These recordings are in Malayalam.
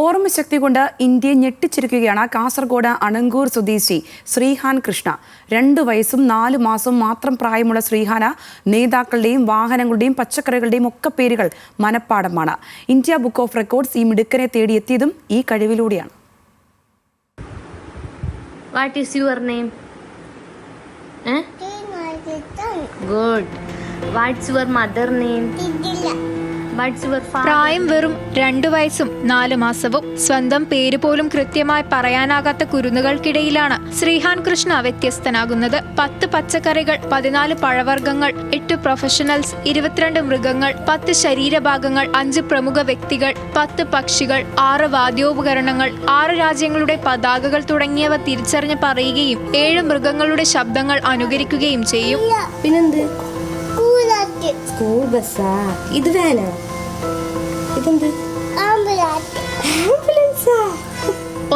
ഓർമ്മശക്തി കൊണ്ട് ഇന്ത്യയെ ഞെട്ടിച്ചിരിക്കുകയാണ് കാസർഗോഡ് അണങ്കൂർ സ്വദേശി ശ്രീഹാൻ കൃഷ്ണ. 2 വയസ്സും 4 മാസവും മാത്രം പ്രായമുള്ള ശ്രീഹാന് നേതാക്കളുടെയും വാഹനങ്ങളുടെയും പച്ചക്കറികളുടെയും ഒക്കെ പേരുകൾ മനഃപ്പാടമാണ്. ഇന്ത്യ ബുക്ക് ഓഫ് റെക്കോർഡ്സ് ഈ മിടുക്കനെ തേടിയെത്തിയതും ഈ കഴിവിലൂടെയാണ്. What is your name? Good. What's your mother name? What's your father? പ്രായം വെറും 2 വയസ്സും 4 മാസവും. സ്വന്തം പേര് പോലും കൃത്യമായി പറയാനാകാത്ത കുരുന്നുകൾക്കിടയിലാണ് ശ്രീഹാൻ കൃഷ്ണ വ്യത്യസ്തനാകുന്നത്. 10 പച്ചക്കറികൾ, 14 പഴവർഗ്ഗങ്ങൾ, 8 പ്രൊഫഷണൽസ്, 22 മൃഗങ്ങൾ, 10 ശരീരഭാഗങ്ങൾ, 5 പ്രമുഖ വ്യക്തികൾ, 10 പക്ഷികൾ, 6 വാദ്യോപകരണങ്ങൾ, 6 രാജ്യങ്ങളുടെ പതാകകൾ തുടങ്ങിയവ തിരിച്ചറിഞ്ഞ് പറയുകയും 7 മൃഗങ്ങളുടെ ശബ്ദങ്ങൾ അനുകരിക്കുകയും ചെയ്യും. പിന്നെന്ത്? സ്കൂൾ ബസ്സാ? ഇത് വേന? ഇതെന്ത്? ആംബുലൻസാ?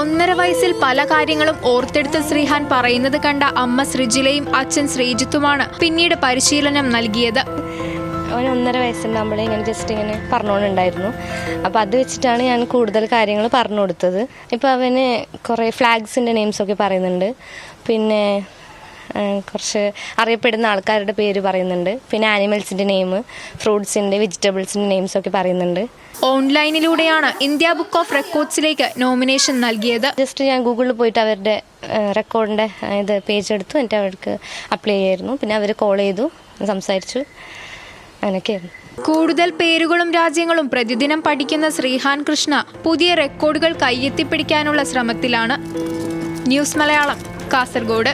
1.5 വയസ്സിൽ പല കാര്യങ്ങളും ഓർത്തെടുത്ത ശ്രീഹാൻ പറയുന്നത് കണ്ട അമ്മ ശ്രീജിലയും അച്ഛൻ ശ്രീജിത്തുമാണ് പിന്നീട് പരിശീലനം നൽകിയത്. അവന് 1.5 വയസ്സുണ്ടാകുമ്പോഴേ ഇങ്ങനെ ജസ്റ്റ് ഇങ്ങനെ പറഞ്ഞുകൊണ്ടുണ്ടായിരുന്നു. അപ്പോൾ അത് വെച്ചിട്ടാണ് ഞാൻ കൂടുതൽ കാര്യങ്ങൾ പറഞ്ഞു കൊടുത്തത്. ഇപ്പോൾ അവന് കുറേ ഫ്ലാഗ്സിൻ്റെ നെയിംസൊക്കെ പറയുന്നുണ്ട്, പിന്നെ കുറച്ച് അറിയപ്പെടുന്ന ആൾക്കാരുടെ പേര് പറയുന്നുണ്ട്, പിന്നെ ആനിമൽസിൻ്റെ നെയിം, ഫ്രൂട്ട്സിൻ്റെ, വെജിറ്റബിൾസിൻ്റെ നെയിംസൊക്കെ പറയുന്നുണ്ട്. ഓൺലൈനിലൂടെയാണ് ഇന്ത്യ ബുക്ക് ഓഫ് റെക്കോർഡ്സിലേക്ക് നോമിനേഷൻ നൽകിയത്. ജസ്റ്റ് ഞാൻ ഗൂഗിളിൽ പോയിട്ട് അവരുടെ റെക്കോർഡിൻ്റെ ഇത് പേജ് എടുത്തു, എന്നിട്ട് അവർക്ക് അപ്ലൈ ചെയ്യായിരുന്നു. പിന്നെ അവർ കോൾ ചെയ്തു, സംസാരിച്ചു, അങ്ങനെയൊക്കെയായിരുന്നു. കൂടുതൽ പേരുകളും രാജ്യങ്ങളും പ്രതിദിനം പഠിക്കുന്ന ശ്രീഹാൻ കൃഷ്ണ പുതിയ റെക്കോർഡുകൾ കയ്യെത്തിപ്പിടിക്കാനുള്ള ശ്രമത്തിലാണ്. ന്യൂസ് മലയാളം, കാസർഗോഡ്.